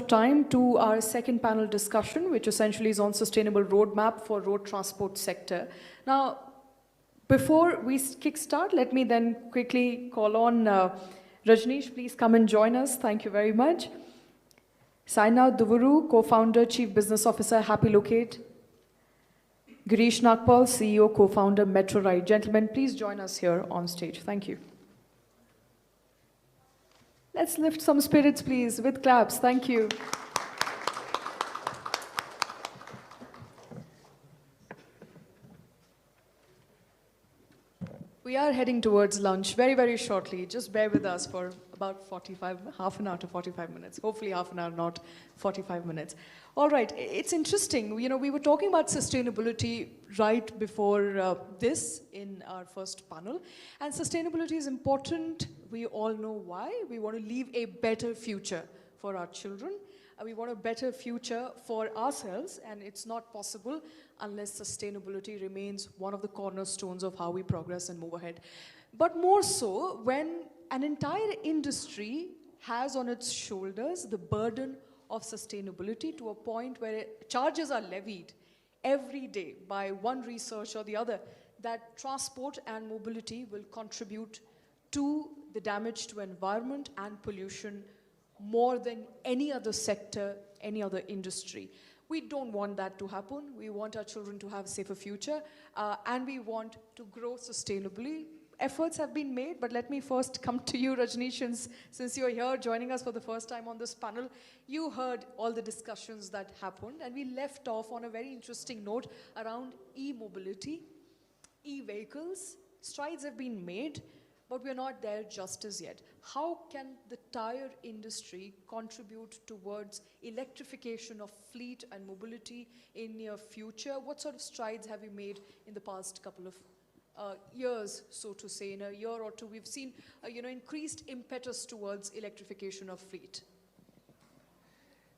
of time to our second panel discussion, which essentially is on sustainable roadmap for road transport sector. Now, before we kickstart, let me then quickly call on Rajneesh. Please come and join us. Thank you very much. Sainath Duvuru, co-founder, chief business officer, HappyLocate. Girish Nagpal, CEO, co-founder, Metro Ride. Gentlemen, please join us here on stage. Thank you. Let's lift some spirits, please, with claps. Thank you. We are heading towards lunch very, very shortly. Just bear with us for about half an hour to 45 minutes. Hopefully half an hour, not 45 minutes. All right, it's interesting. You know, we were talking about sustainability right before this in our first panel. And sustainability is important. We all know why. We want to leave a better future for our children. We want a better future for ourselves, and it's not possible unless sustainability remains one of the cornerstones of how we progress and move ahead. But more so, when an entire industry has on its shoulders the burden of sustainability to a point where charges are levied every day by one research or the other, that transport and mobility will contribute to the damage to environment and pollution more than any other sector, any other industry. We don't want that to happen. We want our children to have a safer future, and we want to grow sustainably. Efforts have been made, but let me first come to you, Rajneesh, since you're here joining us for the first time on this panel. You heard all the discussions that happened, and we left off on a very interesting note around e-mobility, e-vehicles. Strides have been made, but we're not there just as yet. How can the tire industry contribute towards electrification of fleet and mobility in near future? What sort of strides have you made in the past couple of years, so to say? In a year or two, we've seen increased impetus towards electrification of fleet.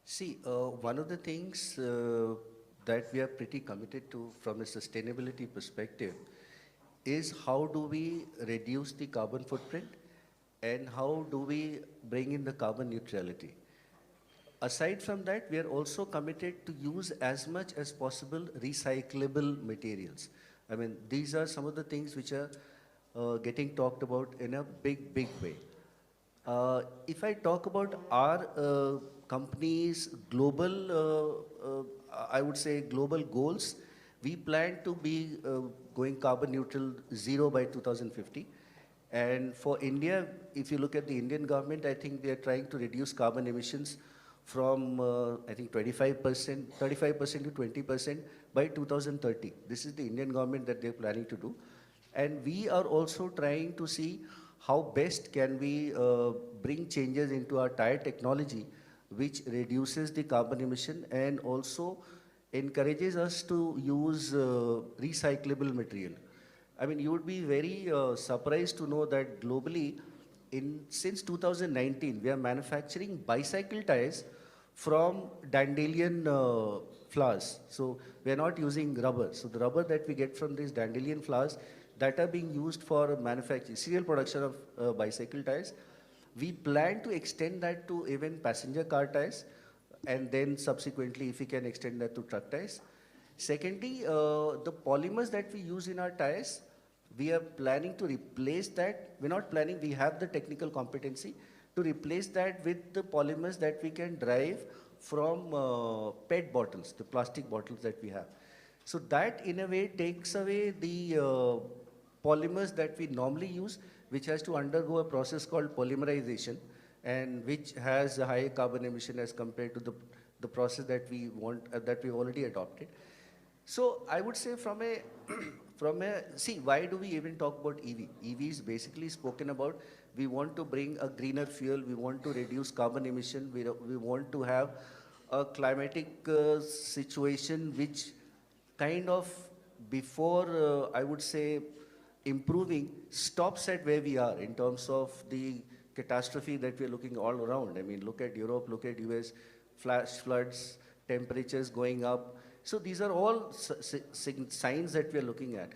See, one of the things that we are pretty committed to from a sustainability perspective is how do we reduce the carbon footprint and how do we bring in the carbon neutrality. Aside from that, we are also committed to use as much as possible recyclable materials. I mean, these are some of the things which are getting talked about in a big, big way. If I talk about our company's global, I would say global goals, we plan to be going carbon neutral zero by 2050. And for India, if you look at the Indian government, I think they are trying to reduce carbon emissions from, I think, 35% to 20% by 2030. This is the Indian government that they're planning to do. And we are also trying to see how best can we bring changes into our tire technology, which reduces the carbon emission and also encourages us to use recyclable material. I mean, you would be very surprised to know that globally, since 2019, we are manufacturing bicycle tires from dandelion flowers. So we are not using rubber. So the rubber that we get from these dandelion flowers that are being used for manufacturing, serial production of bicycle tires, we plan to extend that to even passenger car tires, and then subsequently, if we can extend that to truck tires. Secondly, the polymers that we use in our tires, we are planning to replace that. We're not planning, we have the technical competency to replace that with the polymers that we can derive from PET bottles, the plastic bottles that we have. So that in a way takes away the polymers that we normally use, which has to undergo a process called polymerization, and which has a higher carbon emission as compared to the process that we want, that we've already adopted. So I would say see, why do we even talk about EV? EV is basically spoken about, we want to bring a greener fuel, we want to reduce carbon emission, we want to have a climatic situation which kind of, before I would say improving, stops at where we are in terms of the catastrophe that we're looking all around. I mean, look at Europe, look at US, flash floods, temperatures going up. So these are all signs that we're looking at.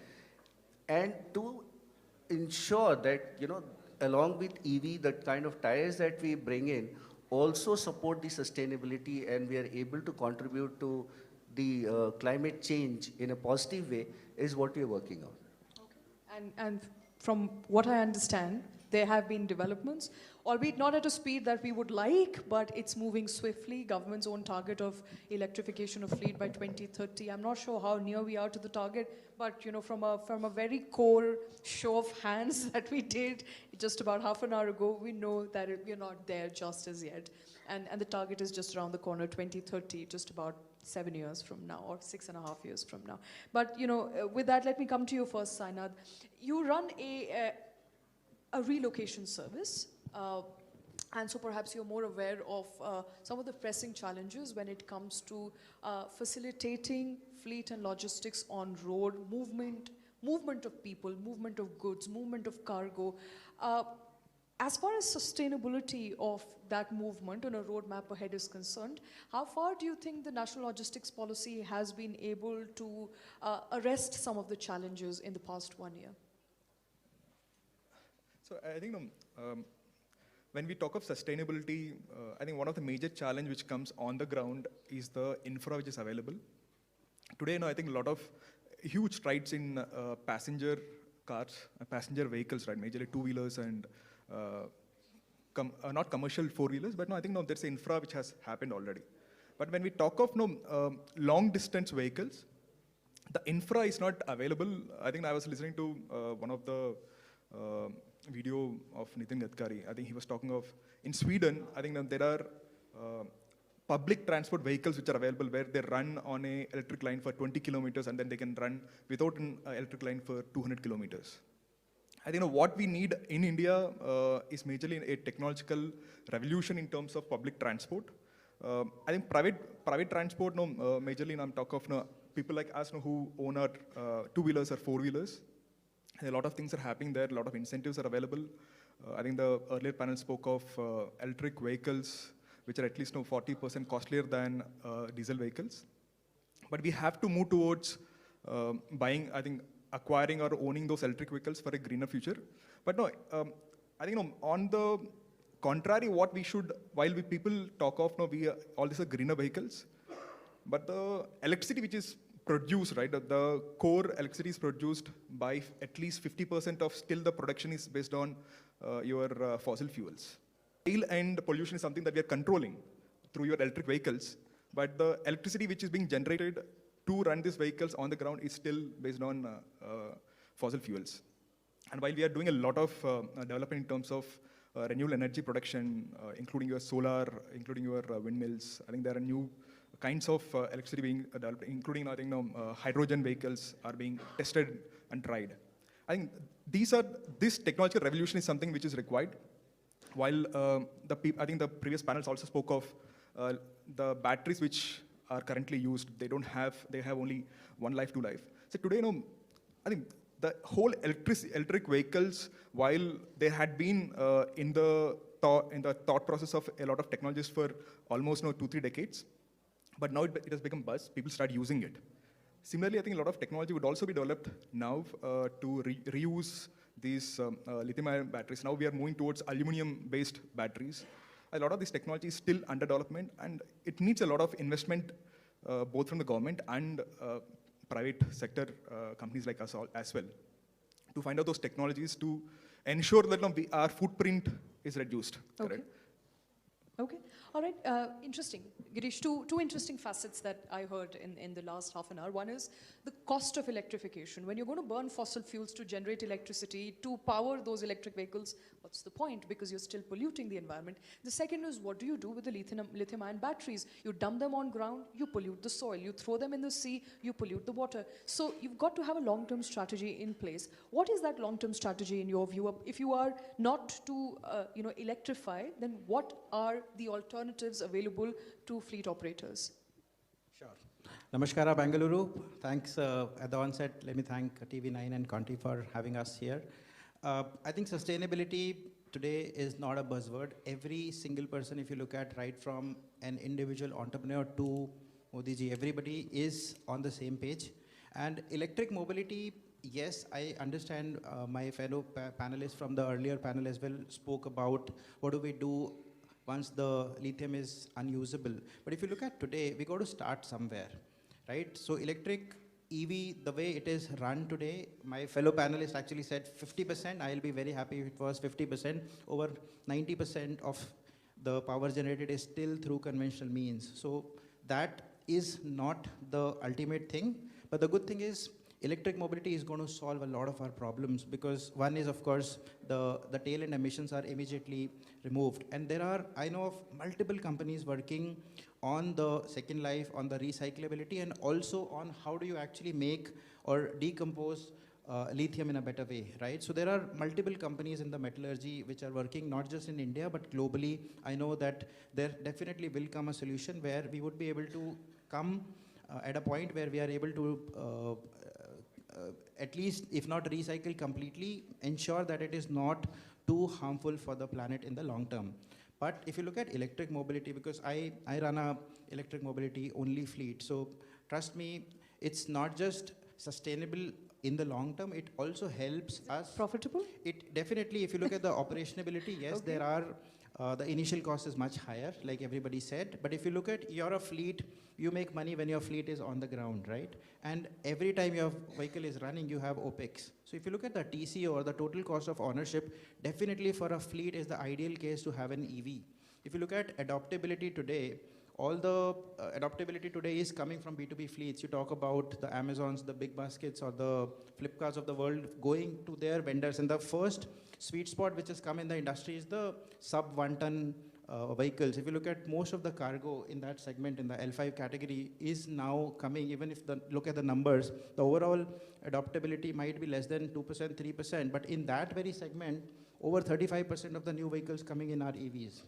And to ensure that, along with EV, the kind of tires that we bring in also support the sustainability and we are able to contribute to the climate change in a positive way is what we are working on. And from what I understand, there have been developments, albeit not at a speed that we would like, but it's moving swiftly. Government's own target of electrification of fleet by 2030. I'm not sure how near we are to the target, but from a very core show of hands that we did just about half an hour ago, we know that we're not there just as yet. And the target is just around the corner, 2030, just about 7 years from now, or 6.5 years from now. But with that, let me come to you first, Sainath. You run a relocation service, and so perhaps you're more aware of some of the pressing challenges when it comes to facilitating fleet and logistics on road movement of people, movement of goods, movement of cargo. As far as sustainability of that movement on a roadmap ahead is concerned, how far do you think the national logistics policy has been able to arrest some of the challenges in the past 1 year? So I think when we talk of sustainability, I think one of the major challenge which comes on the ground is the infra which is available. Today, I think a lot of huge strides in passenger cars, passenger vehicles, right? Majorly two-wheelers and not commercial four-wheelers, but I think there's an infra which has happened already. But when we talk of long-distance vehicles, the infra is not available. I think I was listening to one of the video of Nitin Gadkari. I think he was talking of, in Sweden, I think there are public transport vehicles which are available where they run on a electric line for 20 kilometers and then they can run without an electric line for 200 kilometers. I think what we need in India is majorly a technological revolution in terms of public transport. I think private transport, majorly I'm talking of people like us who own our two-wheelers or four-wheelers. A lot of things are happening there, a lot of incentives are available. I think the earlier panel spoke of electric vehicles, which are at least 40% costlier than diesel vehicles. But we have to move towards buying, I think, acquiring or owning those electric vehicles for a greener future. But I think on the contrary, what we should, while people talk of all these are greener vehicles, but the electricity which is produced, right, the core electricity is produced by at least 50% of still the production is based on your fossil fuels. Oil and pollution is something that we are controlling through your electric vehicles, but the electricity which is being generated to run these vehicles on the ground is still based on fossil fuels. And while we are doing a lot of development in terms of renewable energy production, including your solar, including your windmills, I think there are new kinds of electricity being developed, including, I think, hydrogen vehicles are being tested and tried. I think this technological revolution is something which is required. While I think the previous panels also spoke of the batteries which are currently used, they have only one life, two life. So today, I think the whole electric vehicles, while they had been in the thought process of a lot of technologists for almost 2-3 decades, but now it has become buzz. People start using it. Similarly, I think a lot of technology would also be developed now to reuse these lithium-ion batteries. Now we are moving towards aluminum-based batteries. A lot of this technology is still under development, and it needs a lot of investment, both from the government and private sector companies like us all as well, to find out those technologies to ensure that our footprint is reduced. Okay. Correct? Okay, all right, interesting. Girish, two interesting facets that I heard in the last half an hour. One is the cost of electrification. When you're going to burn fossil fuels to generate electricity, to power those electric vehicles, what's the point? Because you're still polluting the environment. The second is, what do you do with the lithium-ion batteries? You dump them on ground, you pollute the soil. You throw them in the sea, you pollute the water. So you've got to have a long-term strategy in place. What is that long-term strategy in your view? If you are not to electrify, then what are the alternatives available to fleet operators? Sure. Namaskara, Bangalore. Thanks at the onset. Let me thank TV9 and Conti for having us here. I think sustainability today is not a buzzword. Every single person, if you look at right from an individual entrepreneur to Modi ji, everybody is on the same page. And electric mobility, yes, I understand my fellow panelists from the earlier panel as well spoke about what do we do once the lithium is unusable. But if you look at today, we got to start somewhere, right? So electric EV, the way it is run today, my fellow panelist actually said 50%. I'll be very happy if it was 50%. Over 90% of the power generated is still through conventional means. So that is not the ultimate thing. But the good thing is electric mobility is going to solve a lot of our problems, because one is, of course, the tail end emissions are immediately removed. And there are, I know of multiple companies working on the second life, on the recyclability, and also on how do you actually make or decompose lithium in a better way, right? So there are multiple companies in the metallurgy which are working not just in India, but globally. I know that there definitely will come a solution where we would be able to come at a point where we are able to at least, if not recycle completely, ensure that it is not too harmful for the planet in the long term. But if you look at electric mobility, because I run a electric mobility only fleet, so trust me, it's not just sustainable in the long term, it also helps us. Profitable? It definitely, if you look at the operationability, yes, Okay. there are, the initial cost is much higher, like everybody said. But if you look at your fleet, you make money when your fleet is on the ground, right? And every time your vehicle is running, you have OPEX. So if you look at the TCO, or the total cost of ownership, definitely for a fleet is the ideal case to have an EV. If you look at adaptability today, all the adaptability today is coming from B2B fleets. You talk about the Amazons, the big baskets, or the Flipkarts of the world going to their vendors. And the first sweet spot which has come in the industry is the sub 1 ton vehicles. If you look at most of the cargo in that segment, in the L5 category, is now coming. Even if look at the numbers, the overall adaptability might be less than 2%, 3%. But in that very segment, over 35% of the new vehicles coming in are EVs.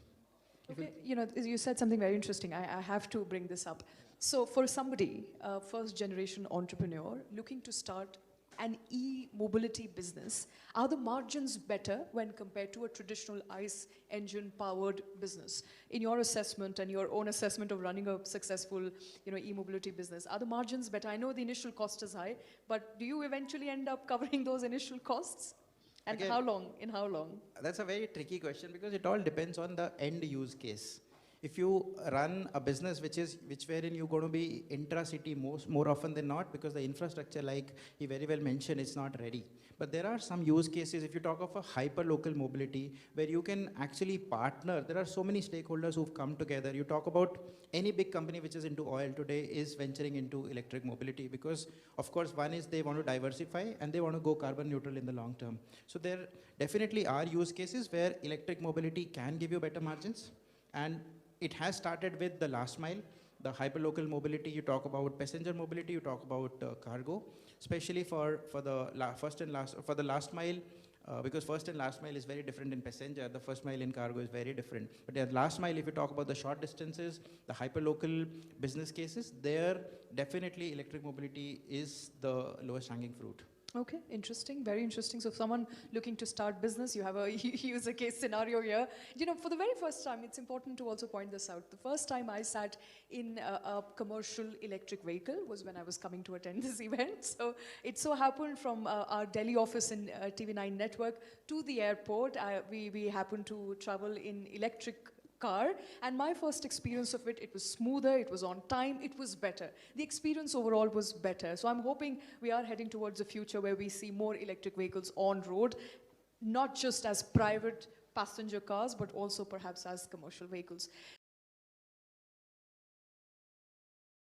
Okay, you know, you said something very interesting. I have to bring this up. So for somebody, a first generation entrepreneur looking to start an e-mobility business, are the margins better when compared to a traditional ICE engine powered business? In your assessment and your own assessment of running a successful, you know, e-mobility business, are the margins better? I know the initial cost is high, but do you eventually end up covering those initial costs? And Again, how long? In how long? That's a very tricky question, because it all depends on the end use case. If you run a business which wherein you're going to be intra-city more often than not, because the infrastructure, like he very well mentioned, is not ready. But there are some use cases, if you talk of a hyper-local mobility, where you can actually partner. There are so many stakeholders who've come together. You talk about any big company which is into oil today is venturing into electric mobility, because of course one is they want to diversify and they want to go carbon neutral in the long term. So there definitely are use cases where electric mobility can give you better margins. And it has started with the last mile, the hyperlocal mobility. You talk about passenger mobility, you talk about cargo, especially for the last mile, because first and last mile is very different in passenger. The first mile in cargo is very different. But the last mile, if you talk about the short distances, the hyperlocal business cases, there definitely electric mobility is the lowest hanging fruit. Okay, interesting, very interesting. So if someone looking to start business, you have a user case scenario here. You know, for the very first time, it's important to also point this out. The first time I sat in a commercial electric vehicle was when I was coming to attend this event. So it so happened from our Delhi office in TV9 Network to the airport, we happened to travel in electric car, and my first experience of it was smoother, it was on time, it was better. The experience overall was better. So I'm hoping we are heading towards a future where we see more electric vehicles on road, not just as private passenger cars, but also perhaps as commercial vehicles.